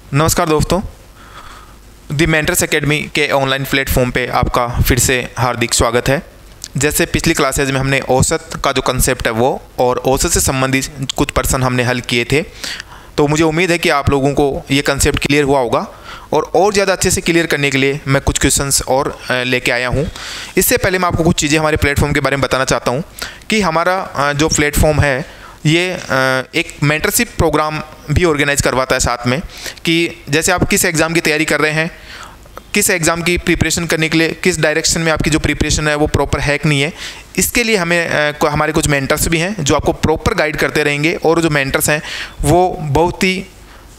नमस्कार दोस्तों, दी mentors academy के ऑनलाइन प्लेटफॉर्म पे आपका फिर से हार्दिक स्वागत है। जैसे पिछली क्लासेज में हमने औसत का जो कंसेप्ट है वो और औसत से संबंधित कुछ प्रश्न हमने हल किए थे, तो मुझे उम्मीद है कि आप लोगों को ये कंसेप्ट क्लियर हुआ होगा। और ज़्यादा अच्छे से क्लियर करने के लिए मैं कुछ क्वेश्चंस और लेके आया हूँ। इससे पहले मैं आपको कुछ चीज़ें हमारे प्लेटफॉर्म के बारे में बताना चाहता हूँ कि हमारा जो प्लेटफॉर्म है ये एक मेंटरशिप प्रोग्राम भी ऑर्गेनाइज करवाता है साथ में, कि जैसे आप किस एग्ज़ाम की तैयारी कर रहे हैं, किस एग्ज़ाम की प्रिपरेशन करने के लिए किस डायरेक्शन में आपकी जो प्रिपरेशन है वो प्रॉपर है कि नहीं है, इसके लिए हमारे कुछ मेंटर्स भी हैं जो आपको प्रॉपर गाइड करते रहेंगे। और जो मेंटर्स हैं वो बहुत ही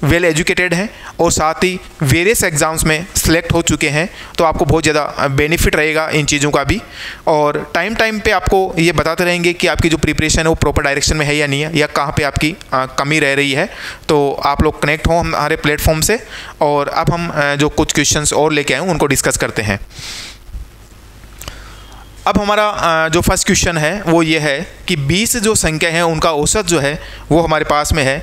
वेल एजुकेटेड हैं और साथ ही वेरियस एग्ज़ाम्स में सिलेक्ट हो चुके हैं, तो आपको बहुत ज़्यादा बेनिफिट रहेगा इन चीज़ों का भी। और टाइम पे आपको ये बताते रहेंगे कि आपकी जो प्रिपरेशन है वो प्रॉपर डायरेक्शन में है या नहीं है, या कहाँ पे आपकी कमी रह रही है। तो आप लोग कनेक्ट हों हमारे प्लेटफॉर्म से। और अब हम जो कुछ क्वेश्चंस और लेके आए हैं उनको डिस्कस करते हैं। अब हमारा जो फर्स्ट क्वेश्चन है वो ये है कि 20 जो संख्या हैं उनका औसत जो है वो हमारे पास में है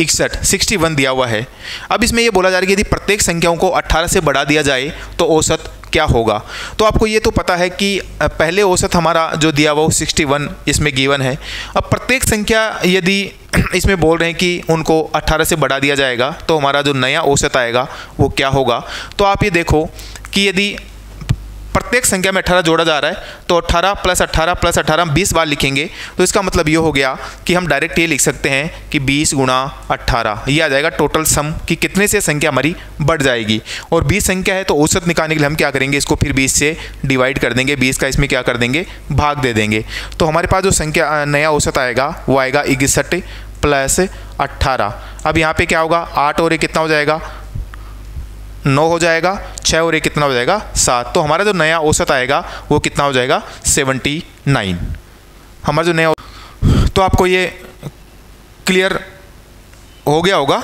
61 दिया हुआ है। अब इसमें ये बोला जा रहा है कि यदि प्रत्येक संख्याओं को 18 से बढ़ा दिया जाए तो औसत क्या होगा। तो आपको ये तो पता है कि पहले औसत हमारा जो दिया हुआ वो 61 इसमें गिवन है। अब प्रत्येक संख्या यदि इसमें बोल रहे हैं कि उनको 18 से बढ़ा दिया जाएगा तो हमारा जो नया औसत आएगा वो क्या होगा। तो आप ये देखो कि यदि प्रत्येक संख्या में 18 जोड़ा जा रहा है तो 18 + 18 + 18 20 बार लिखेंगे, तो इसका मतलब ये हो गया कि हम डायरेक्ट ये लिख सकते हैं कि 20 × 18 ये आ जाएगा टोटल सम कि कितने से संख्या हमारी बढ़ जाएगी। और 20 संख्या है तो औसत निकालने के लिए हम क्या करेंगे, इसको फिर 20 से डिवाइड कर देंगे, 20 का इसमें क्या कर देंगे, भाग दे देंगे। तो हमारे पास जो संख्या नया औसत आएगा वो आएगा 61 + 18। अब यहाँ पर क्या होगा, 8 और 1 कितना हो जाएगा, 9 हो जाएगा, 6 और 1 कितना हो जाएगा, 7। तो हमारा जो नया औसत आएगा वो कितना हो जाएगा, 79। हमारा जो नया, तो आपको ये क्लियर हो गया होगा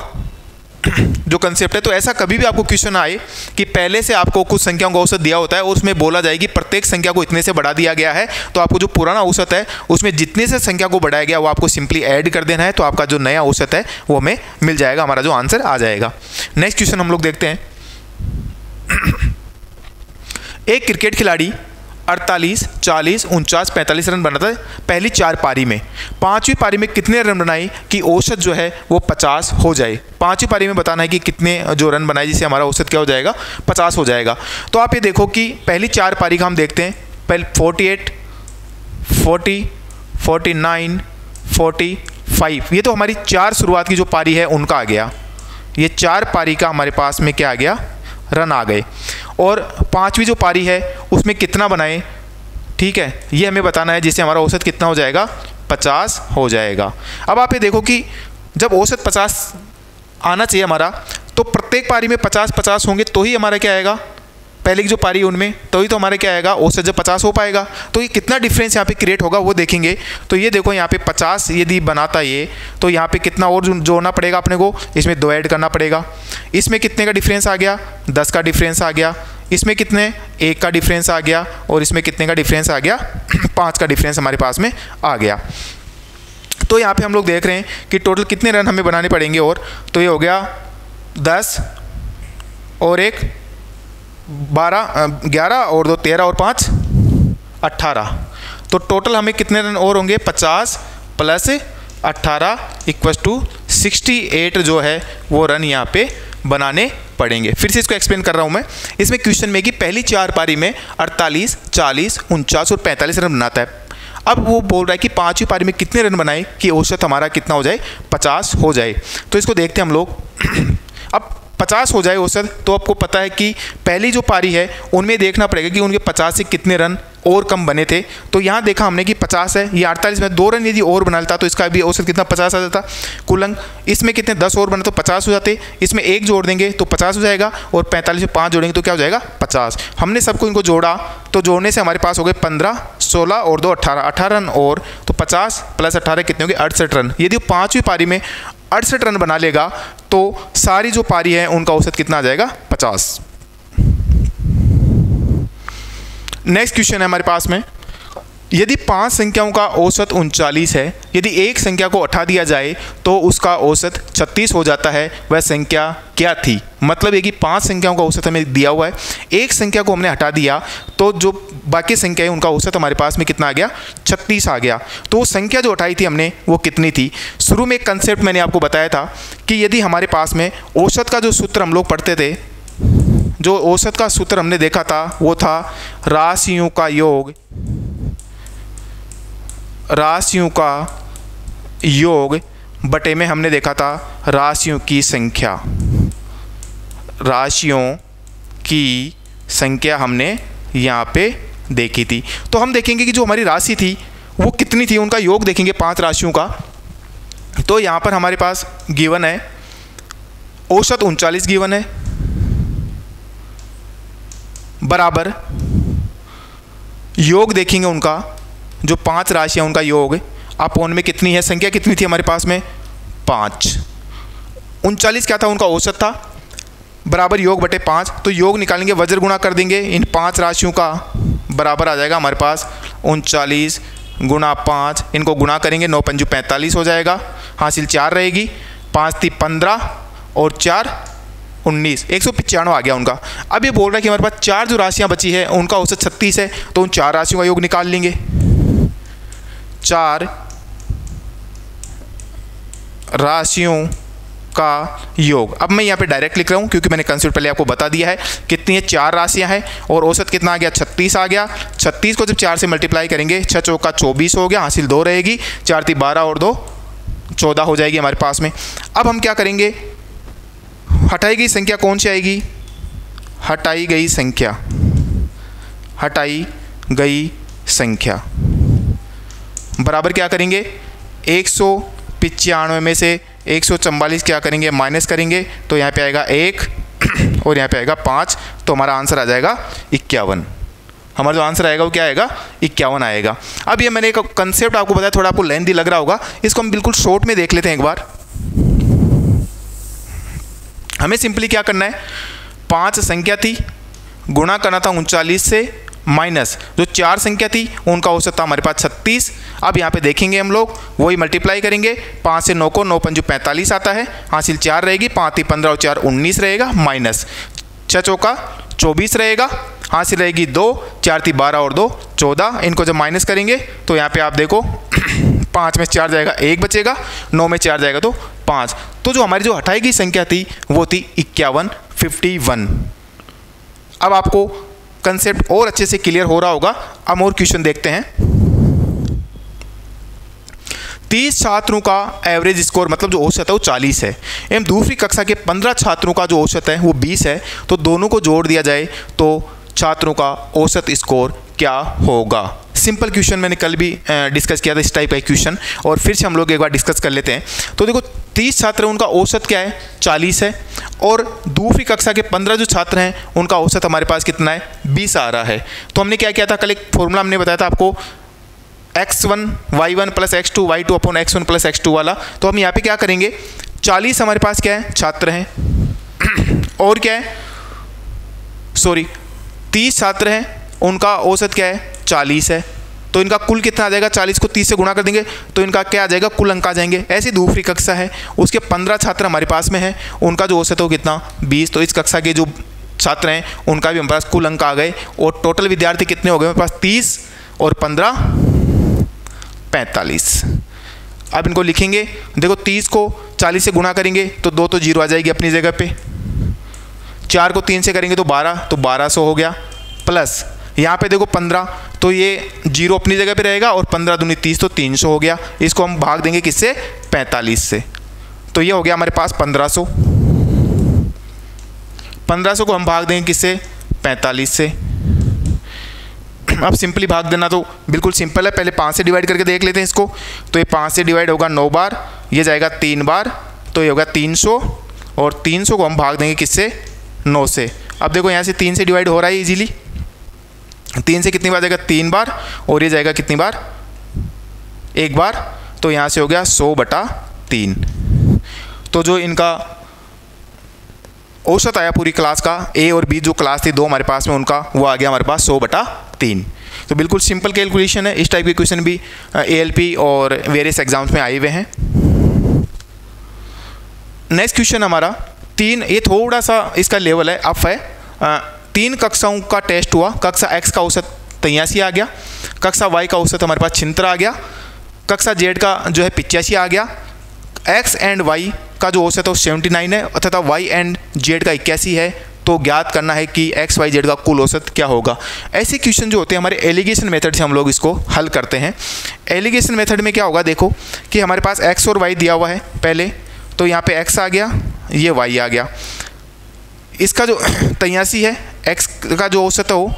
जो कंसेप्ट है। तो ऐसा कभी भी आपको क्वेश्चन आए कि पहले से आपको कुछ संख्याओं का औसत दिया होता है, उसमें बोला जाए कि प्रत्येक संख्या को इतने से बढ़ा दिया गया है, तो आपको जो पुराना औसत है उसमें जितने से संख्या को बढ़ाया गया वो आपको सिंपली ऐड कर देना है, तो आपका जो नया औसत है वो हमें मिल जाएगा, हमारा जो आंसर आ जाएगा। नेक्स्ट क्वेश्चन हम लोग देखते हैं। एक क्रिकेट खिलाड़ी 48, 40, 49, 45 रन बनाता है पहली 4 पारी में। 5वीं पारी में कितने रन बनाए कि औसत जो है वो 50 हो जाए। 5वीं पारी में बताना है कि कितने जो रन बनाए जिससे हमारा औसत क्या हो जाएगा, 50 हो जाएगा। तो आप ये देखो कि पहली 4 पारी का हम देखते हैं। पहले 48, 40, 49, 45, ये तो हमारी 4 शुरुआत की जो पारी है उनका आ गया। ये 4 पारी का हमारे पास में क्या आ गया, रन आ गए। और 5वीं जो पारी है उसमें कितना बनाए, ठीक है, ये हमें बताना है, जिससे हमारा औसत कितना हो जाएगा, 50 हो जाएगा। अब आप ये देखो कि जब औसत 50 आना चाहिए हमारा, तो प्रत्येक पारी में 50-50 होंगे तो ही हमारा क्या आएगा, पहले की जो पारी है उनमें, तो ही तो हमारे क्या आएगा, औसत जब 50 हो पाएगा। तो ये कितना डिफरेंस यहाँ पे क्रिएट होगा वो देखेंगे। तो ये देखो यहाँ पे 50 यदि बनाता ये, तो यहाँ पे कितना और जोड़ना पड़ेगा अपने को, इसमें 2 ऐड करना पड़ेगा। इसमें कितने का डिफरेंस आ गया, 10 का डिफरेंस आ गया। इसमें कितने, 1 का डिफरेंस आ गया। और इसमें कितने का डिफरेंस आ गया, 5 का डिफरेंस हमारे पास में आ गया। तो यहाँ पे हम लोग देख रहे हैं कि टोटल कितने रन हमें बनाने पड़ेंगे। और तो ये हो गया 10 और 1 12, 11 और 2 13 और 5 18। तो टोटल हमें कितने रन और होंगे, 50 + 18 = 68 जो है वो रन यहाँ पे बनाने पड़ेंगे। फिर से इसको एक्सप्लेन कर रहा हूँ मैं। इसमें क्वेश्चन में कि पहली 4 पारी में 48, 40, 49 और 45 रन बनाता है। अब वो बोल रहा है कि 5वीं पारी में कितने रन बनाए कि औसत हमारा कितना हो जाए, 50 हो जाए। तो इसको देखते हैं हम लोग। अब 50 हो जाए औसत, तो आपको पता है कि पहली जो पारी है उनमें देखना पड़ेगा कि उनके 50 से कितने रन और कम बने थे। तो यहाँ देखा हमने कि 50 है, ये 48 में 2 रन यदि और बना लेता तो इसका भी औसत कितना, 50 आ जाता कुल अंक। इसमें कितने 10 और बने तो 50 हो जाते। इसमें 1 जोड़ देंगे तो 50 हो जाएगा। और 45 में 5 जोड़ेंगे तो क्या हो जाएगा, 50। हमने सबको इनको जोड़ा, तो जोड़ने से हमारे पास हो गए 15, 16 और 2 18 रन। और तो 50 + 18 कितने होंगे, 68 रन। यदि 5वीं पारी में 68 रन बना लेगा तो सारी जो पारी है उनका औसत कितना आ जाएगा, 50। नेक्स्ट क्वेश्चन है हमारे पास में, यदि 5 संख्याओं का औसत 39 है, यदि एक संख्या को हटा दिया जाए तो उसका औसत 36 हो जाता है, वह संख्या क्या थी? मतलब ये कि 5 संख्याओं का औसत हमें दिया हुआ है, एक संख्या को हमने हटा दिया तो जो बाकी संख्या है उनका औसत हमारे पास में कितना आ गया? 36 आ गया। तो वो संख्या जो हटाई थी हमने वो कितनी थी? शुरू में एक कंसेप्ट मैंने आपको बताया था कि यदि हमारे पास में औसत का जो सूत्र हम लोग पढ़ते थे, जो औसत का सूत्र हमने देखा था वो था राशियों का योग, राशियों का योग बटे में हमने देखा था राशियों की संख्या, राशियों की संख्या हमने यहाँ पे देखी थी। तो हम देखेंगे कि जो हमारी राशि थी वो कितनी थी, उनका योग देखेंगे 5 राशियों का। तो यहाँ पर हमारे पास गिवन है औसत 39 गिवन है, बराबर योग देखेंगे उनका जो 5 राशियाँ उनका योग अपोन में कितनी है, संख्या कितनी थी हमारे पास में 5। 39 क्या था उनका औसत था, बराबर योग बटे 5। तो योग निकालेंगे, वज्र गुणा कर देंगे इन 5 राशियों का, बराबर आ जाएगा हमारे पास 39 गुणा 5, इनको गुणा करेंगे 9 पंजू 45 हो जाएगा, हासिल 4 रहेगी, 5 थी 15 और 4 19, 195 आ गया उनका। अब ये बोल रहा है कि हमारे पास 4 जो राशियाँ बची है उनका औसत 36 है, तो उन 4 राशियों का योग निकाल लेंगे। 4 राशियों का योग, अब मैं यहाँ पे डायरेक्ट लिख रहा हूँ क्योंकि मैंने कंसेप्ट पहले आपको बता दिया है कितनी है, 4 राशियाँ हैं और औसत कितना आ गया 36 आ गया। 36 को जब 4 से मल्टीप्लाई करेंगे 6 चौका 24 हो गया, हासिल 2 रहेगी, 4 थी 12 और 2 14 हो जाएगी हमारे पास में। अब हम क्या करेंगे, हटाई गई संख्या कौन सी आएगी, हटाई गई संख्या, हटाई गई संख्या बराबर क्या करेंगे 195 में से 144 क्या करेंगे माइनस करेंगे, तो यहाँ पे आएगा 1 और यहाँ पे आएगा 5, तो हमारा आंसर आ जाएगा 51। हमारा जो आंसर आएगा वो क्या आएगा 51 आएगा। अब ये मैंने एक कंसेप्ट आपको बताया, थोड़ा आपको लेंथी लग रहा होगा, इसको हम बिल्कुल शॉर्ट में देख लेते हैं एक बार। हमें सिंपली क्या करना है, 5 संख्या थी, गुणा करना था 39 से, माइनस जो 4 संख्या थी उनका औसत था हमारे पास 36। अब यहाँ पे देखेंगे हम लोग वही मल्टीप्लाई करेंगे, 5 से 9 को 9 पंजू 45 आता है, हासिल 4 रहेगी, 5 थी 15 और 4 19 रहेगा, माइनस 6 चौका 24 रहेगा, हासिल रहेगी 2, 4 थी 12 और 2 14, इनको जब माइनस करेंगे तो यहाँ पे आप देखो 5 में 4 जाएगा 1 बचेगा, 9 में 4 जाएगा तो 5। तो जो हमारी जो हटाई गई संख्या थी वो थी 51। अब आपको कंसेप्ट और अच्छे से क्लियर हो रहा होगा। अब और क्वेश्चन देखते हैं। 30 छात्रों का एवरेज स्कोर मतलब जो औसत है वो 40 है एवं दूसरी कक्षा के 15 छात्रों का जो औसत है वो 20 है, तो दोनों को जोड़ दिया जाए तो छात्रों का औसत स्कोर क्या होगा। सिंपल क्वेश्चन मैंने कल भी डिस्कस किया था इस टाइप का क्वेश्चन, और फिर से हम लोग एक बार डिस्कस कर लेते हैं। तो देखो 30 छात्र हैं उनका औसत क्या है 40 है, और दूसरी कक्षा के 15 जो छात्र हैं उनका औसत हमारे पास कितना है 20 आ रहा है। तो हमने क्या किया था कल, एक फॉर्मूला हमने बताया था आपको x1 y1 plus x2 y2 upon x1 plus x2 वाला। तो हम यहाँ पे क्या करेंगे, 40 हमारे पास क्या है छात्र हैं और क्या है 30 छात्र हैं उनका औसत क्या है 40 है, तो इनका कुल कितना आ जाएगा, 40 को 30 से गुणा कर देंगे तो इनका क्या आ जाएगा कुल अंक आ जाएंगे। ऐसी दूसरी कक्षा है उसके 15 छात्र हमारे पास में है, उनका जो औसत हो कितना 20, तो इस कक्षा के जो छात्र हैं उनका भी हमारे पास कुल अंक आ गए, और टोटल विद्यार्थी कितने हो गए हमारे पास 30 और 15 45। अब इनको लिखेंगे, देखो 30 को 40 से गुणा करेंगे तो 2 तो 0 आ जाएगी अपनी जगह पे, 4 को 3 से करेंगे तो 12, तो 1200 हो गया, प्लस यहाँ पे देखो 15, तो ये 0 अपनी जगह पे रहेगा और 15 दूनी 30 तो 300 हो गया। इसको हम भाग देंगे किससे 45 से, तो ये हो गया हमारे पास 1500। 1500 को हम भाग देंगे किससे 45 से। अब सिंपली भाग देना तो बिल्कुल सिंपल है, पहले 5 से डिवाइड करके देख लेते हैं इसको। तो ये 5 से डिवाइड होगा 9 बार, ये जाएगा 3 बार, तो ये होगा 300, और 300 को हम भाग देंगे किससे 9 से। अब देखो यहाँ से 3 से डिवाइड हो रहा है इजीली, 3 से कितनी बार जाएगा 3 बार, और ये जाएगा कितनी बार 1 बार, तो यहाँ से हो गया 100/3। तो जो इनका औसत आया पूरी क्लास का, ए और बी जो क्लास थी 2 हमारे पास में, उनका वो आ गया हमारे पास 100/3। तो बिल्कुल सिंपल कैलकुलेशन है। इस टाइप के क्वेश्चन भी ALP और वेरियस एग्जाम्स में आए हुए हैं। नेक्स्ट क्वेश्चन हमारा 3, ये थोड़ा सा इसका लेवल है अप है। 3 कक्षाओं का टेस्ट हुआ। कक्षा X का औसत 83 आ गया, कक्षा Y का औसत हमारे पास 76 आ गया, कक्षा Z का जो है 85 आ गया, X एंड Y का जो औसत है वो 79 है तथा Y एंड Z का 81 है। तो ज्ञात करना है कि X Y Z का कुल औसत क्या होगा। ऐसे क्वेश्चन जो होते हैं हमारे एलिगेशन मेथड से हम लोग इसको हल करते हैं। एलिगेशन मेथड में क्या होगा, देखो कि हमारे पास X और Y दिया हुआ है पहले, तो यहाँ पे X आ गया, ये Y आ गया। इसका जो 83 है, X का जो औसत है वो,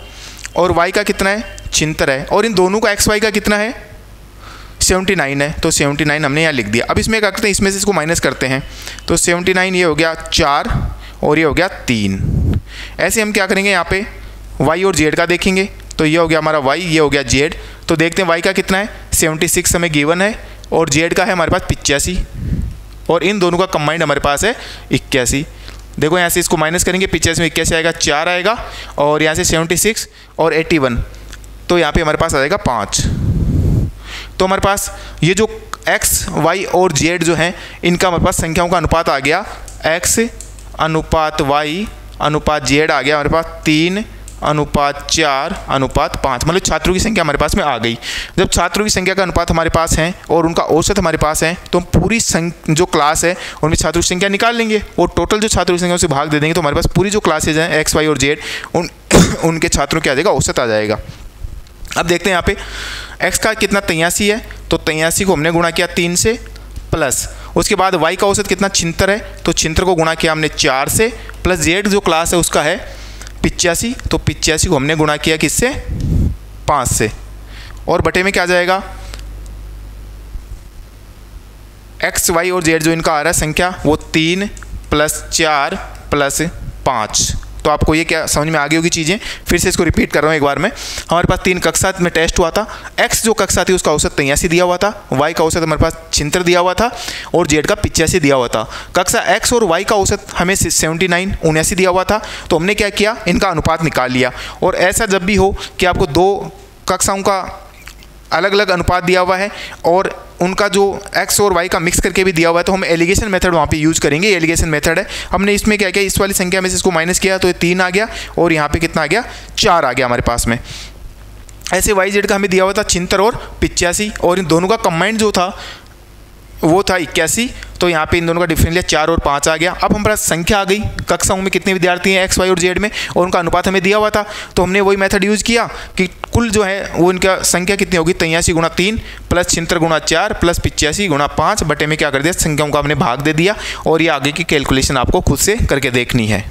और Y का कितना है 76 है, और इन दोनों का XY का कितना है 79 है। तो 79 हमने यहाँ लिख दिया। अब इसमें क्या करते हैं, इसमें से इसको माइनस करते हैं। तो 79 ये हो गया 4 और ये हो गया 3। ऐसे हम क्या करेंगे, यहाँ पे Y और Z का देखेंगे। तो ये हो गया हमारा Y, ये हो गया Z। तो देखते हैं Y का कितना है 76 हमें गिवन है, और Z का है हमारे पास 85, और इन दोनों का कंबाइंड हमारे पास है 81। देखो यहाँ से इसको माइनस करेंगे, 85 में 81 आएगा, 4 आएगा, और यहाँ से 76 और 81, तो यहाँ पे हमारे पास आ जाएगा 5। तो हमारे पास ये जो X, Y और Z जो हैं, इनका हमारे पास संख्याओं का अनुपात आ गया X अनुपात Y अनुपात Z आ गया हमारे पास 3 अनुपात 4 अनुपात 5, मतलब छात्रों की संख्या हमारे पास में आ गई। जब छात्रों की संख्या का अनुपात हमारे पास है और उनका औसत हमारे पास है, तो हम पूरी जो क्लास है उनमें छात्रों की संख्या निकाल लेंगे और टोटल जो छात्रों की संख्या उसे भाग दे देंगे। तो हमारे पास पूरी जो क्लासेज हैं X, Y और Z, उनके छात्रों क्या आ जाएगा, औसत आ जाएगा। अब देखते हैं यहाँ पे X का कितना 83 है, तो 83 को हमने गुणा किया 3 से, प्लस उसके बाद Y का औसत कितना 76 है, तो 76 को गुणा किया हमने 4 से, प्लस Z जो क्लास है उसका है 85, तो 85 को हमने गुणा किया किससे 5 से, और बटे में क्या आ जाएगा X, Y और Z जो इनका आ रहा है संख्या वो 3 + 4 + 5। तो आपको ये क्या समझ में आ गई होगी चीज़ें। फिर से इसको रिपीट कर रहा हूँ एक बार में। हमारे पास 3 कक्षा में टेस्ट हुआ था। X जो कक्षा थी उसका औसत 83 दिया हुआ था, Y का औसत हमारे पास 76 दिया हुआ था, और Z का 85 दिया हुआ था। कक्षा X और Y का औसत हमें 79 दिया हुआ था। तो हमने क्या किया, इनका अनुपात निकाल लिया। और ऐसा जब भी हो कि आपको 2 कक्षाओं का अलग अलग अनुपात दिया हुआ है और उनका जो X और Y का मिक्स करके भी दिया हुआ है, तो हम एलिगेशन मेथड वहाँ पे यूज़ करेंगे। एलिगेशन मेथड है। हमने इसमें क्या किया, इस वाली संख्या में से इसको माइनस किया, तो ये 3 आ गया, और यहाँ पे कितना आ गया 4 आ गया हमारे पास में। ऐसे Y Z का हमें दिया हुआ था 76 और 85, और इन दोनों का कंबाइंड जो था वो था 81। तो यहाँ पे इन दोनों का डिफरेंस लिया, 4 और 5 आ गया। अब हमारे पास संख्या आ गई, कक्षाओं में कितने विद्यार्थी हैं X, Y और Z में, और उनका अनुपात हमें दिया हुआ था। तो हमने वही मेथड यूज़ किया कि कुल जो है वो इनका संख्या कितनी होगी 83 × 3 + 76 × 4 + 85 × 5 बटे में क्या कर दिया, संख्याओं का हमने भाग दे दिया। और ये आगे की कैलकुलेशन आपको खुद से करके देखनी है।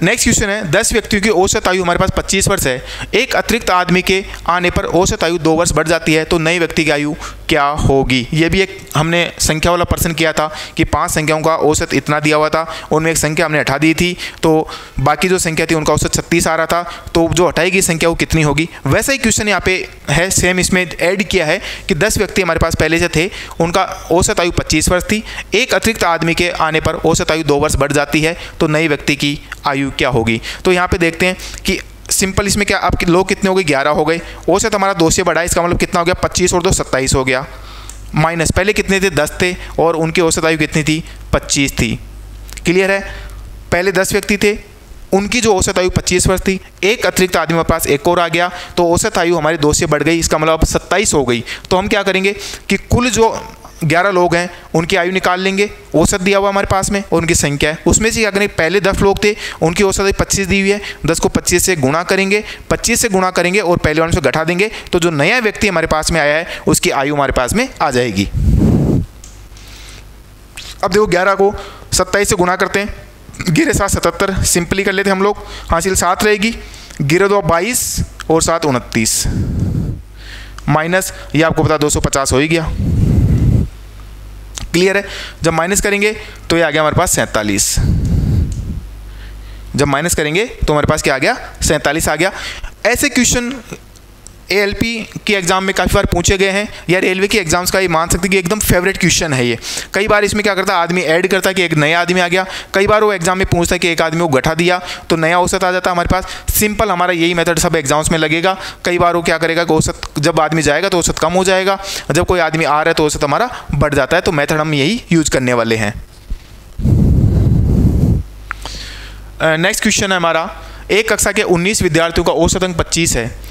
नेक्स्ट क्वेश्चन है, 10 व्यक्तियों की औसत आयु हमारे पास 25 वर्ष है। एक अतिरिक्त आदमी के आने पर औसत आयु 2 वर्ष बढ़ जाती है, तो नई व्यक्ति की आयु क्या होगी। ये भी एक हमने संख्या वाला प्रश्न किया था कि 5 संख्याओं का औसत इतना दिया हुआ था, उनमें एक संख्या हमने हटा दी थी, तो बाकी जो संख्या थी उनका औसत 36 आ रहा था। तो जो हटाई गई संख्या वो कितनी होगी। वैसा ही क्वेश्चन यहाँ पे है, सेम इसमें ऐड किया है कि 10 व्यक्ति हमारे पास पहले से थे, उनका औसत आयु 25 वर्ष थी। एक अतिरिक्त आदमी के आने पर औसत आयु 2 वर्ष बढ़ जाती है, तो नई व्यक्ति की आयु क्या होगी। तो यहाँ पे देखते हैं कि सिंपल इसमें क्या, आपके लोग कितने हो गए 11 हो गए, औसत हमारा 2 से बढ़ा, इसका मतलब कितना हो गया 25 और 2 27 हो गया, माइनस पहले कितने थे 10 थे और उनकी औसत आयु कितनी थी 25 थी। क्लियर है। पहले 10 व्यक्ति थे, उनकी जो औसत आयु 25 वर्ष थी, एक अतिरिक्त आदमी हमारे पास एक और आ गया, तो औसत आयु हमारी 2 से बढ़ गई, इसका मतलब अब 27 हो गई। तो हम क्या करेंगे कि कुल जो 11 लोग हैं उनकी आयु निकाल लेंगे, औसत दिया हुआ हमारे पास में और उनकी संख्या है, उसमें से क्या करेंगे, पहले 10 लोग थे उनकी औसत आयु 25 दी हुई है, 10 को 25 से गुणा करेंगे, 25 से गुणा करेंगे और पहले वाले से घटा देंगे, तो जो नया व्यक्ति हमारे पास में आया है उसकी आयु हमारे पास में आ जाएगी। अब देखो 11 को 27 से गुणा करते हैं, गिरे 7 77, सिंपली कर लेते हैं हम लोग, हासिल 7 रहेगी, गिरे 2 22 और 7 29, माइनस ये आपको पता 250 हो ही गया। क्लियर है। जब माइनस करेंगे तो ये आ गया हमारे पास 47, जब माइनस करेंगे तो हमारे पास क्या आ गया 47 आ गया। ऐसे क्वेश्चन ALP के एग्जाम में काफ़ी बार पूछे गए हैं, या रेलवे के एग्जाम्स का ये मान सकते हैं कि एकदम फेवरेट क्वेश्चन है ये। कई बार इसमें क्या करता है, आदमी ऐड करता है कि एक नया आदमी आ गया, कई बार वो एग्जाम में पूछता है कि एक आदमी को घटा दिया तो नया औसत आ जाता है हमारे पास। सिंपल हमारा यही मेथड सब एग्जाम्स में लगेगा। कई बार वो क्या करेगा कि औसत जब आदमी जाएगा तो औसत कम हो जाएगा, जब कोई आदमी आ रहा है तो औसत हमारा बढ़ जाता है। तो मेथड हम यही यूज करने वाले हैं। नेक्स्ट क्वेश्चन है हमारा, एक कक्षा के 19 विद्यार्थियों का औसत अंक 25 है।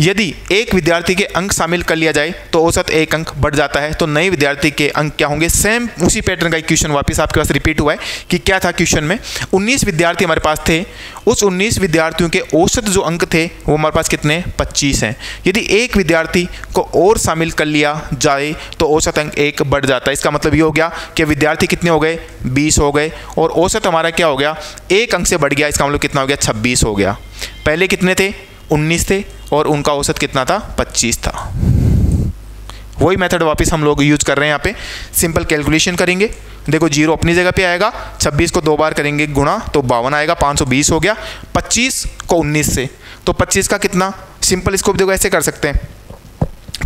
यदि एक विद्यार्थी के अंक शामिल कर लिया जाए तो औसत 1 अंक बढ़ जाता है, तो नए विद्यार्थी के अंक क्या होंगे। सेम उसी पैटर्न का क्वेश्चन वापस आपके पास रिपीट हुआ है कि क्या था क्वेश्चन में। 19 विद्यार्थी हमारे पास थे, उस 19 विद्यार्थियों के औसत जो अंक थे वो हमारे पास कितने 25 हैं। यदि एक विद्यार्थी को और शामिल कर लिया जाए तो औसत अंक 1 बढ़ जाता है। इसका मतलब ये हो गया कि विद्यार्थी कितने हो गए 20 हो गए, और औसत हमारा क्या हो गया 1 अंक से बढ़ गया। इसका मतलब कितना हो गया 26 हो गया। पहले कितने थे 19 थे और उनका औसत कितना था 25 था। वही मेथड वापस हम लोग यूज कर रहे हैं। यहाँ पे सिंपल कैलकुलेशन करेंगे। देखो 0 अपनी जगह पे आएगा, 26 को 2 बार करेंगे गुणा तो 52 आएगा, 520 हो गया। 25 को 19 से, तो 25 का कितना, सिंपल इसको देखो ऐसे कर सकते हैं,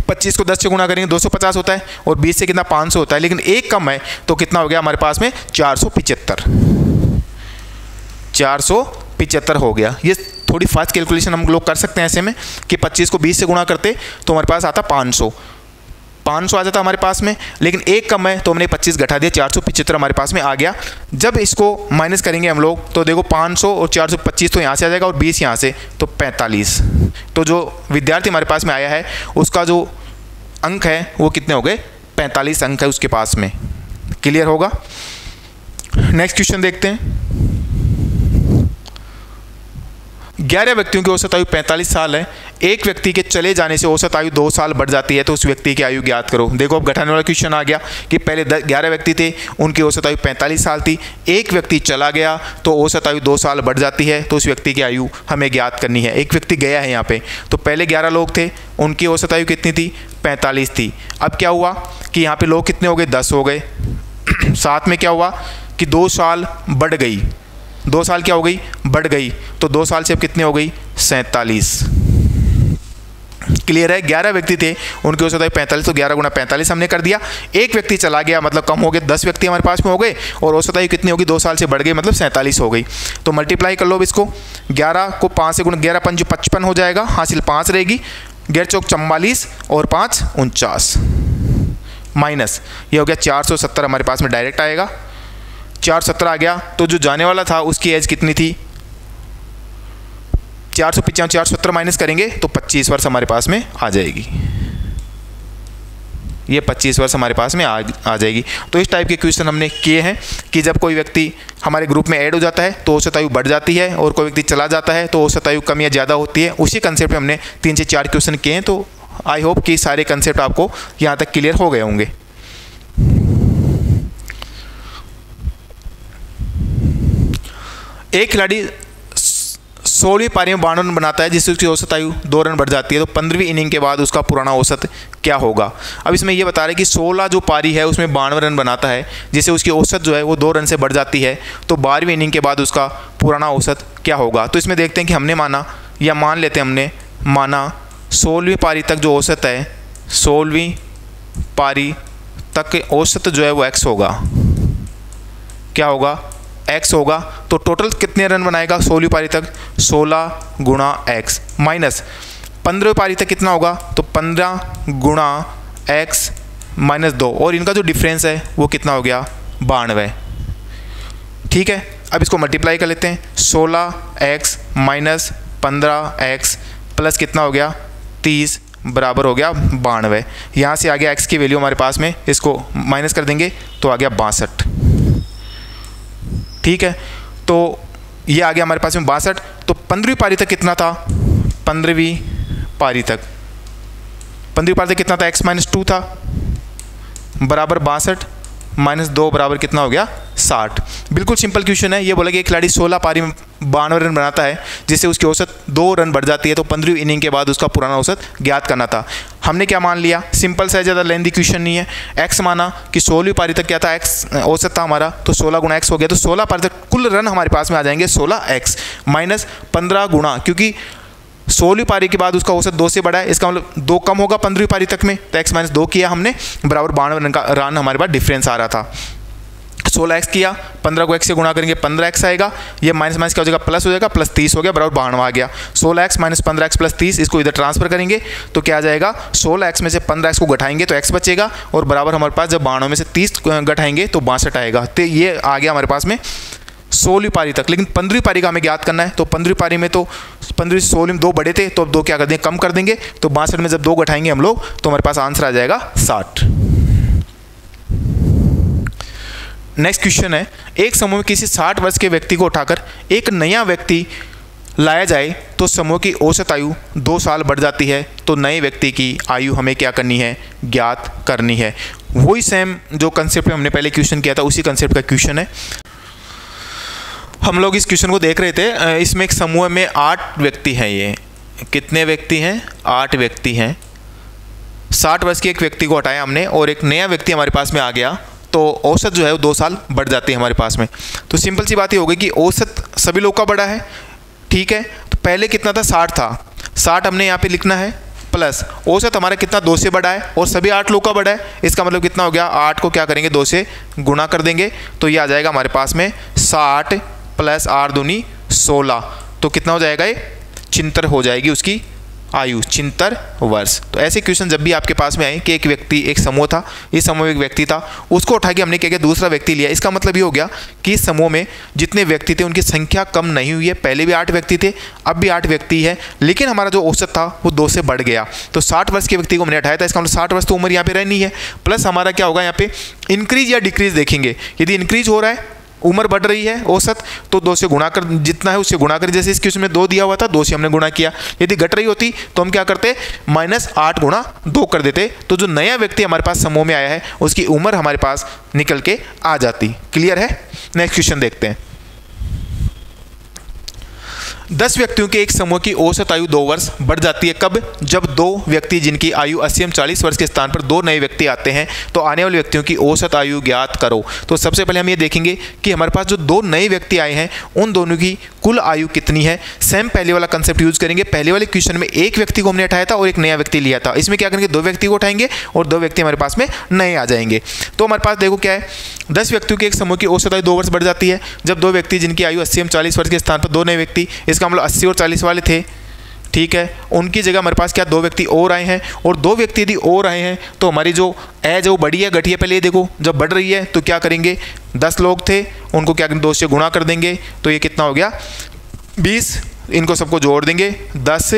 25 को 10 से गुणा करेंगे 250 होता है, और 20 से कितना 500 होता है, लेकिन 1 कम है तो कितना हो गया हमारे पास में 475 हो गया। ये थोड़ी फास्ट कैलकुलेशन हम लोग कर सकते हैं ऐसे में कि 25 को 20 से गुणा करते तो हमारे पास आता 500 आ जाता हमारे पास में, लेकिन 1 कम है तो हमने 25 घटा दिया, 475 हमारे पास में आ गया। जब इसको माइनस करेंगे हम लोग तो देखो 500 और 425 तो यहाँ से आ जाएगा और 20 यहाँ से, तो 45। तो जो विद्यार्थी हमारे पास में आया है उसका जो अंक है वो कितने हो गए 45 अंक है उसके पास में। क्लियर होगा। नेक्स्ट क्वेश्चन देखते हैं। 11 व्यक्तियों की औसत आयु 45 साल है। एक व्यक्ति के चले जाने से औसत आयु 2 साल बढ़ जाती है, तो उस व्यक्ति की आयु ज्ञात करो। देखो अब घटाने वाला क्वेश्चन आ गया कि पहले 11 व्यक्ति थे, उनकी औसत आयु 45 साल थी, एक व्यक्ति चला गया तो औसत आयु 2 साल बढ़ जाती है, तो उस व्यक्ति की आयु हमें ज्ञात करनी है। एक व्यक्ति गया है यहाँ पे, तो पहले 11 लोग थे, उनकी औसत आयु कितनी थी 45 थी। अब क्या हुआ कि यहाँ पे लोग कितने हो गए 10 हो गए। साथ में क्या हुआ कि 2 साल बढ़ गई, 2 साल क्या हो गई बढ़ गई, तो 2 साल से अब कितने हो गई 47। क्लियर है। 11 व्यक्ति थे, उनकी औसत आयु 45, तो 11 गुणा 45 हमने कर दिया। एक व्यक्ति चला गया मतलब कम हो गए, 10 व्यक्ति हमारे पास में हो गए और औसत आयु कितनी होगी 2 साल से बढ़ गई मतलब 47 हो गई। तो मल्टीप्लाई कर लो अब इसको, 11 को 5 से गुणा, 11 5 55 हो जाएगा, हासिल 5 रहेगी, 11 चौक 44 और 5 49, माइनस ये हो गया 470 हमारे पास में डायरेक्ट आएगा। 470 आ गया, तो जो जाने वाला था उसकी एज कितनी थी 495, 470 माइनस करेंगे तो 25 वर्ष हमारे पास में आ जाएगी। ये 25 वर्ष हमारे पास में आ जाएगी। तो इस टाइप के क्वेश्चन हमने किए हैं कि जब कोई व्यक्ति हमारे ग्रुप में ऐड हो जाता है तो औसत आयु बढ़ जाती है, और कोई व्यक्ति चला जाता है तो औसत आयु कम या ज़्यादा होती है। उसी कंसेप्ट में हमने 3 से 4 क्वेश्चन किए हैं। तो आई होप कि सारे कंसेप्ट आपको यहाँ तक क्लियर हो गए होंगे। एक खिलाड़ी 16वीं पारी में 52 रन बनाता है जिससे उसकी औसत आयु 2 रन बढ़ जाती है, तो 15वीं इनिंग के बाद उसका पुराना औसत क्या होगा। अब इसमें ये बता रहे हैं कि 16 जो पारी है उसमें 52 रन बनाता है जिससे उसकी औसत जो है वो 2 रन से बढ़ जाती है, तो 12वीं इनिंग के बाद उसका पुराना औसत क्या होगा। तो इसमें देखते हैं कि हमने माना या मान लेते हैं, हमने माना 16वीं पारी तक जो औसत है, 16वीं पारी तक औसत जो है वो x होगा। क्या होगा x होगा। तो टोटल कितने रन बनाएगा 16वीं पारी तक 16 गुणा x, माइनस 15वीं पारी तक कितना होगा तो 15 गुणा x माइनस 2, और इनका जो डिफरेंस है वो कितना हो गया 92। ठीक है, अब इसको मल्टीप्लाई कर लेते हैं, 16x माइनस 15x प्लस कितना हो गया 30 बराबर हो गया 92। यहाँ से आ गया x की वैल्यू हमारे पास में, इसको माइनस कर देंगे तो आ गया 62। ठीक है, तो ये आ गया हमारे पास में 62। तो 15वीं पारी तक कितना था, 15वीं पारी तक कितना था x माइनस 2 था, बराबर 62 माइनस 2 बराबर कितना हो गया 60। बिल्कुल सिंपल क्वेश्चन है। ये बोला कि एक खिलाड़ी 16 पारी में 52 रन बनाता है जिससे उसकी औसत 2 रन बढ़ जाती है, तो 15वीं इनिंग के बाद उसका पुराना औसत ज्ञात करना था। हमने क्या मान लिया, सिंपल सा, ज़्यादा लेंथी क्वेश्चन नहीं है। x माना कि 16वीं पारी तक क्या था x औसत था हमारा, तो 16 गुणा x हो गया, तो 16 पारी तक कुल रन हमारे पास में आ जाएंगे 16x माइनस 15 गुणा, क्योंकि 16वीं पारी के बाद उसका औसत 2 से बड़ा है, इसका मतलब 2 कम होगा 15वीं पारी तक में, तो x - 2 किया हमने, बराबर 92 रन हमारे पास डिफरेंस आ रहा था। 16x किया, 15 को x से गुणा करेंगे 15x आएगा, ये माइनस माइनस क्या हो जाएगा, प्लस हो जाएगा, प्लस 30 हो गया, बराबर 92 आ गया। 16x - 15x + 30, इसको इधर ट्रांसफर करेंगे तो क्या आ जाएगा, 16x में से 15x को घटाएंगे तो x बचेगा, और बराबर हमारे पास जब 92 में से 30 घटाएंगे तो 62 आएगा। तो ये आ गया हमारे पास में 16वीं पारी तक। लेकिन 15वीं पारी का हमें ज्ञात करना है, तो 15वीं पारी में तो 15वीं से 16वीं में 2 बड़े थे, तो अब 2 क्या कर देंगे, कम कर देंगे, तो 62 में जब 2 घटाएंगे हम लोग तो हमारे पास आंसर आ जाएगा 60। नेक्स्ट क्वेश्चन है, एक समूह में किसी 60 वर्ष के व्यक्ति को उठाकर एक नया व्यक्ति लाया जाए तो समूह की औसत आयु 2 साल बढ़ जाती है, तो नए व्यक्ति की आयु हमें क्या करनी है, ज्ञात करनी है। वही सेम जो कंसेप्ट हमने पहले क्वेश्चन किया था, उसी कंसेप्ट का क्वेश्चन है। हम लोग इस क्वेश्चन को देख रहे थे, इसमें एक समूह में 8 व्यक्ति हैं। ये कितने व्यक्ति हैं, 8 व्यक्ति हैं। 60 वर्ष के एक व्यक्ति को हटाया हमने और एक नया व्यक्ति हमारे पास में आ गया, तो औसत जो है वो 2 साल बढ़ जाती है हमारे पास में। तो सिंपल सी बात ये हो गई कि औसत सभी लोग का बढ़ा है, ठीक है। तो पहले कितना था, 60 था, 60 हमने यहाँ पे लिखना है, प्लस औसत हमारा कितना 2 से बढ़ा है और सभी 8 लोग का बढ़ा है। इसका मतलब कितना हो गया, 8 को क्या करेंगे 2 से गुणा कर देंगे, तो ये आ जाएगा हमारे पास में 60 + 8 दूनी 16, तो कितना हो जाएगा, ये 76 हो जाएगी उसकी आयु, 76 वर्ष। तो ऐसे क्वेश्चन जब भी आपके पास में आए कि एक व्यक्ति, एक समूह था, इस समूह में एक व्यक्ति था, उसको उठा के हमने क्या किया, दूसरा व्यक्ति लिया, इसका मतलब ये हो गया कि इस समूह में जितने व्यक्ति थे उनकी संख्या कम नहीं हुई है। पहले भी 8 व्यक्ति थे, अब भी 8 व्यक्ति है, लेकिन हमारा जो औसत था वो 2 से बढ़ गया। तो 60 वर्ष के व्यक्ति को हमने हटाया था, इसका मतलब 60 वर्ष तो उम्र यहाँ पे रहनी है, प्लस हमारा क्या होगा यहाँ पे इंक्रीज या डिक्रीज देखेंगे। यदि इंक्रीज हो रहा है, उम्र बढ़ रही है औसत, तो 2 से गुणा कर, जितना है उससे गुणा कर, जैसे इस क्वेश्चन में 2 दिया हुआ था, 2 से हमने गुणा किया। यदि घट रही होती तो हम क्या करते, -8 × 2 कर देते, तो जो नया व्यक्ति हमारे पास समूह में आया है उसकी उम्र हमारे पास निकल के आ जाती। क्लियर है। नेक्स्ट क्वेश्चन देखते हैं। 10 व्यक्तियों के एक समूह की औसत आयु 2 वर्ष बढ़ जाती है, कब, जब 2 व्यक्ति जिनकी आयु 80 एवं 40 वर्ष के स्थान पर 2 नए व्यक्ति आते हैं, तो आने वाले व्यक्तियों की औसत आयु ज्ञात करो। तो सबसे पहले हम ये देखेंगे कि हमारे पास जो 2 नए व्यक्ति आए हैं उन दोनों की कुल आयु कितनी है। सेम पहले वाला कंसेप्ट यूज करेंगे। पहले वाले क्वेश्चन में एक व्यक्ति को हमने हटाया था और एक नया व्यक्ति लिया था, इसमें क्या करेंगे, 2 व्यक्ति को उठाएंगे और 2 व्यक्ति हमारे पास में नए आ जाएंगे। तो हमारे पास देखो क्या है, 10 व्यक्तियों के एक समूह की औसत आयु 2 वर्ष बढ़ जाती है, जब 2 व्यक्ति जिनकी आयु 80 एवं 40 वर्ष के स्थान पर 2 नए व्यक्ति, इसका मतलब 80 और 40 वाले थे, ठीक है, उनकी जगह हमारे पास क्या 2 व्यक्ति और आए हैं, और 2 व्यक्ति यदि और आए हैं तो हमारी जो एज है वो बढ़ी है घटी है। पहले ये देखो, जब बढ़ रही है तो क्या करेंगे, 10 लोग थे उनको क्या करेंगे 2 से गुणा कर देंगे, तो ये कितना हो गया 20, इनको सबको जोड़ देंगे, 10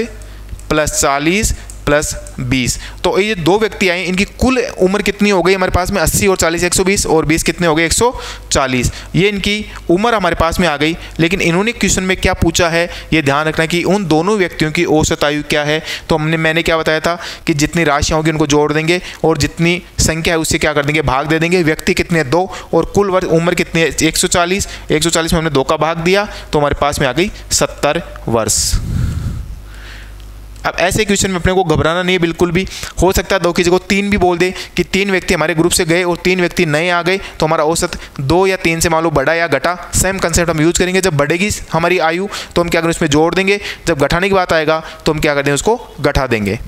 + 40 + 20, तो ये 2 व्यक्ति आए, इनकी कुल उम्र कितनी हो गई हमारे पास में, 80 और 40 120, और 20 कितने हो गए 140, ये इनकी उम्र हमारे पास में आ गई। लेकिन इन्होंने क्वेश्चन में क्या पूछा है, ये ध्यान रखना कि उन दोनों व्यक्तियों की औसत आयु क्या है। तो मैंने क्या बताया था कि जितनी राशियाँ होगी उनको जोड़ देंगे और जितनी संख्या है उससे क्या कर देंगे, भाग दे देंगे। व्यक्ति कितने 2 और कुल उम्र कितनी है 140, 140 में हमने 2 का भाग दिया तो हमारे पास में आ गई 70 वर्ष। अब ऐसे क्वेश्चन में अपने को घबराना नहीं है बिल्कुल भी। हो सकता है 2 की जगह 3 भी बोल दे कि 3 व्यक्ति हमारे ग्रुप से गए और 3 व्यक्ति नए आ गए, तो हमारा औसत 2 या 3 से मान लो बढ़ा या घटा। सेम कंसेप्ट हम यूज करेंगे। जब बढ़ेगी हमारी आयु तो हम क्या करें, उसमें जोड़ देंगे, जब घटाने की बात आएगा तो हम क्या कर देंगे, उसको घटा देंगे।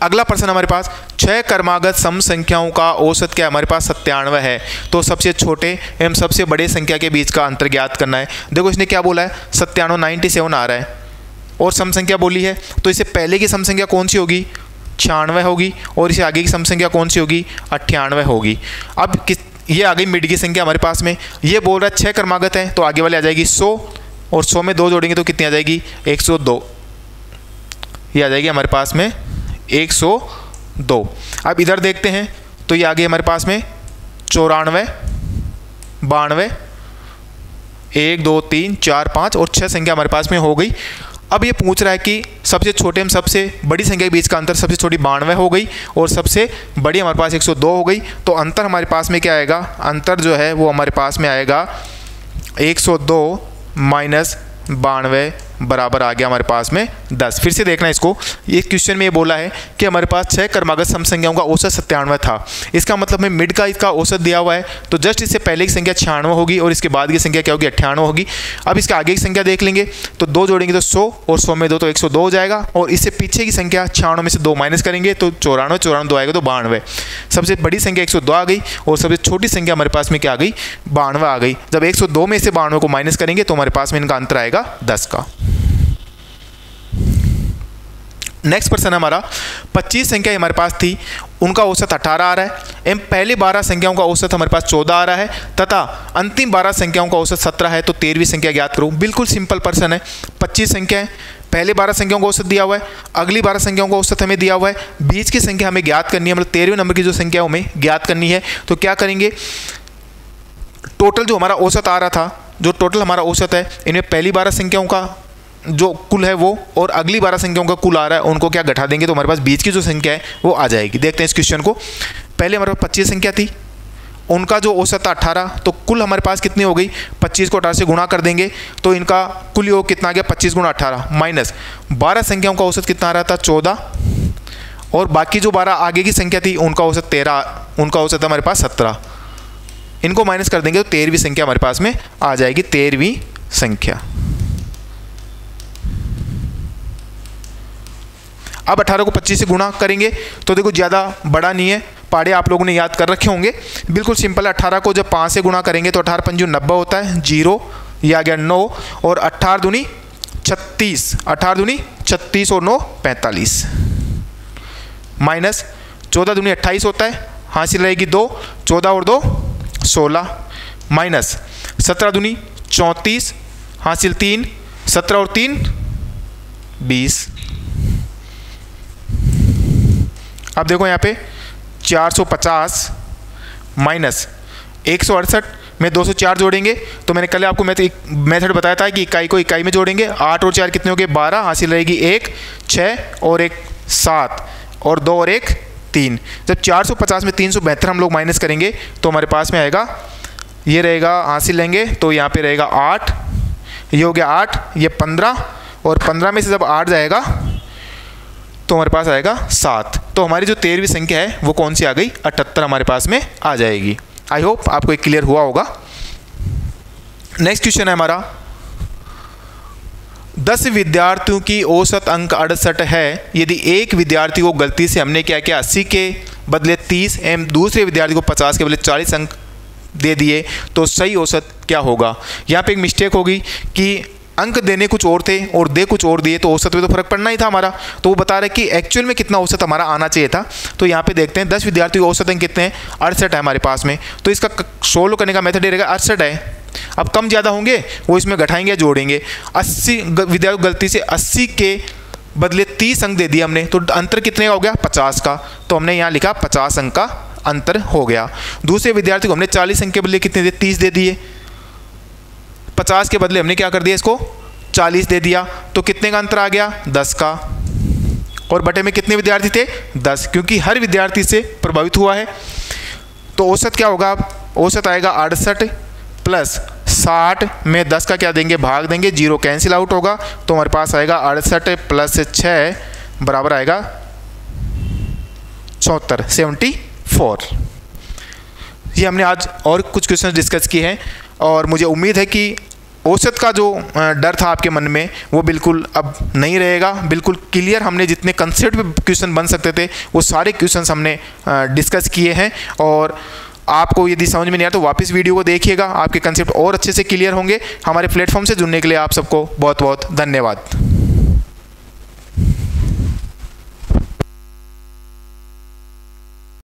अगला प्रश्न हमारे पास 6 क्रमागत सम संख्याओं का औसत क्या है, हमारे पास 97 है। तो सबसे छोटे एवं सबसे बड़े संख्या के बीच का अंतर ज्ञात करना है। देखो इसने क्या बोला है, 97 97 आ रहा है और सम संख्या बोली है, तो इससे पहले की सम संख्या कौन सी होगी, 96 होगी, और इससे आगे की सम संख्या कौन सी होगी, 98 होगी। अब ये आ गई मिड की संख्या हमारे पास में। ये बोल रहा है 6 क्रमागत है, तो आगे वाले आ जाएगी 100, और 100 में 2 जोड़ेंगे तो कितनी आ जाएगी 102, ये आ जाएगी हमारे पास में 102। अब इधर देखते हैं तो ये आ गई हमारे पास में 94, 92, 1 2 3 4 5 और 6 संख्या हमारे पास में हो गई। अब ये पूछ रहा है कि सबसे छोटे में सबसे बड़ी संख्या के बीच का अंतर, सबसे छोटी 92 हो गई और सबसे बड़ी हमारे पास 102 हो गई। तो अंतर हमारे पास में क्या आएगा, अंतर जो है वो हमारे पास में आएगा 102 - 92 बराबर आ गया हमारे पास में 10। फिर से देखना इसको, ये क्वेश्चन में ये बोला है कि हमारे पास 6 क्रमागत सम संख्याओं का औसत 97 था। इसका मतलब है मिड का इसका औसत दिया हुआ है, तो जस्ट इससे पहले की संख्या 96 होगी और इसके बाद की संख्या क्या होगी, 98 होगी। अब इसके आगे की संख्या देख लेंगे, तो 2 जोड़ेंगे तो 100 और 100 में 2 तो 102 हो जाएगा, और इससे पीछे की संख्या 96 में से 2 माइनस करेंगे तो 94, 94 2 आएगा तो 92। सबसे बड़ी संख्या 102 आ गई और सबसे छोटी संख्या हमारे पास में क्या आ गई, 92 आ गई। जब 102 में से 92 को माइनस करेंगे तो हमारे पास में इनका अंतर आएगा 10 का। नेक्स्ट प्रश्न हमारा 25 संख्या हमारे पास थी, उनका औसत 18 आ रहा है। पहले 12 संख्याओं का औसत हमारे पास 14 आ रहा है तथा अंतिम 12 संख्याओं का औसत 17 है, तो 13वीं संख्या ज्ञात करो। बिल्कुल सिंपल प्रश्न है। 25 संख्याएं, पहले 12 संख्याओं का औसत दिया हुआ है, अगली 12 संख्याओं का औसत हमें दिया हुआ है, बीच की संख्या हमें ज्ञात करनी है, मतलब 13वें नंबर की जो संख्या हमें ज्ञात करनी है। तो क्या करेंगे, टोटल जो हमारा औसत आ रहा था, जो टोटल हमारा औसत है, इनमें पहली 12 संख्याओं का जो कुल है वो और अगली 12 संख्याओं का कुल आ रहा है, उनको क्या घटा देंगे तो हमारे पास बीच की जो संख्या है वो आ जाएगी। देखते हैं इस क्वेश्चन को। पहले हमारे पास 25 संख्या थी, उनका जो औसत था 18, तो कुल हमारे पास कितनी हो गई, 25 को 18 से गुणा कर देंगे तो इनका कुल योग कितना आ गया, 25 गुणा 18 माइनस 12 संख्याओं का औसत कितना आ रहा था, 14, और बाकी जो 12 आगे की संख्या थी उनका औसत 13, उनका औसत हमारे पास 17। इनको माइनस कर देंगे तो 13वीं संख्या हमारे पास में आ जाएगी, 13वीं संख्या। अब 18 को 25 से गुणा करेंगे तो देखो ज़्यादा बड़ा नहीं है, पहाड़े आप लोगों ने याद कर रखे होंगे, बिल्कुल सिंपल है। 18 को जब 5 से गुणा करेंगे तो 18 पंजू 90 होता है, 0 ये आ गया 9, और 18 दूनी 36, 18 दूनी 36 और 9 45, माइनस 14 दूनी 28 होता है, हासिल रहेगी 2, 14 और 2 16, माइनस 17 दूनी 34, हासिल 3, 17 और 3 20। अब देखो यहाँ पे 450 माइनस 168 में 204 जोड़ेंगे, तो मैंने कल आपको मेथड बताया था कि इकाई को इकाई में जोड़ेंगे। 8 और 4 कितने हो गए, 12, हासिल रहेगी 1, 6 और 1 7 और 2 और 1 3। जब 450 में 372 हम लोग माइनस करेंगे तो हमारे पास में आएगा, ये रहेगा, हासिल लेंगे तो यहाँ पे रहेगा 8, ये हो गया 8, ये 15, और 15 में से जब 8 जाएगा तो हमारे पास आएगा 7। तो हमारी जो 13वीं संख्या है वो कौन सी आ गई, 78 हमारे पास में आ जाएगी। आई होप आपको एक क्लियर हुआ होगा। नेक्स्ट क्वेश्चन है हमारा, 10 विद्यार्थियों की औसत अंक 68 है। यदि एक विद्यार्थी को गलती से हमने क्या किया, 80 के बदले 30 एवं दूसरे विद्यार्थी को 50 के बदले 40 अंक दे दिए, तो सही औसत क्या होगा। यहाँ पे एक मिस्टेक होगी कि अंक देने कुछ और थे और दे कुछ और दिए, तो औसत में तो फर्क पड़ना ही था हमारा। तो वो बता रहे कि एक्चुअल में कितना औसत हमारा आना चाहिए था। तो यहाँ पे देखते हैं 10 विद्यार्थियों के औसत अंक कितने हैं, 68 है हमारे पास में। तो इसका सोल्व करने का मेथड रहेगा 68 है। अब कम ज़्यादा होंगे वो इसमें घटाएंगे या जोड़ेंगे। 80 विद्यार्थी गलती से 80 के बदले 30 अंक दे दिए हमने, तो अंतर कितने का हो गया, 50 का। तो हमने यहाँ लिखा 50 अंक का अंतर हो गया। दूसरे विद्यार्थी को हमने 40 अंक के बदले कितने दिए, 30 दे दिए। 50 के बदले हमने क्या कर दिया, इसको 40 दे दिया, तो कितने का अंतर आ गया, 10 का। और बटे में कितने विद्यार्थी थे, 10, क्योंकि हर विद्यार्थी से प्रभावित हुआ है। तो औसत क्या होगा, औसत आएगा 68 प्लस 60 में 10 का क्या देंगे, भाग देंगे, 0 कैंसिल आउट होगा। तो हमारे पास आएगा 68 प्लस 6 बराबर आएगा 74, 74। ये हमने आज और कुछ क्वेश्चन डिस्कस किए हैं, और मुझे उम्मीद है कि औसत का जो डर था आपके मन में वो बिल्कुल अब नहीं रहेगा। बिल्कुल क्लियर हमने जितने कंसेप्ट पे क्वेश्चन बन सकते थे वो सारे क्वेश्चंस हमने डिस्कस किए हैं। और आपको यदि समझ में नहीं आया तो वापस वीडियो को देखिएगा, आपके कंसेप्ट और अच्छे से क्लियर होंगे। हमारे प्लेटफॉर्म से जुड़ने के लिए आप सबको बहुत बहुत धन्यवाद।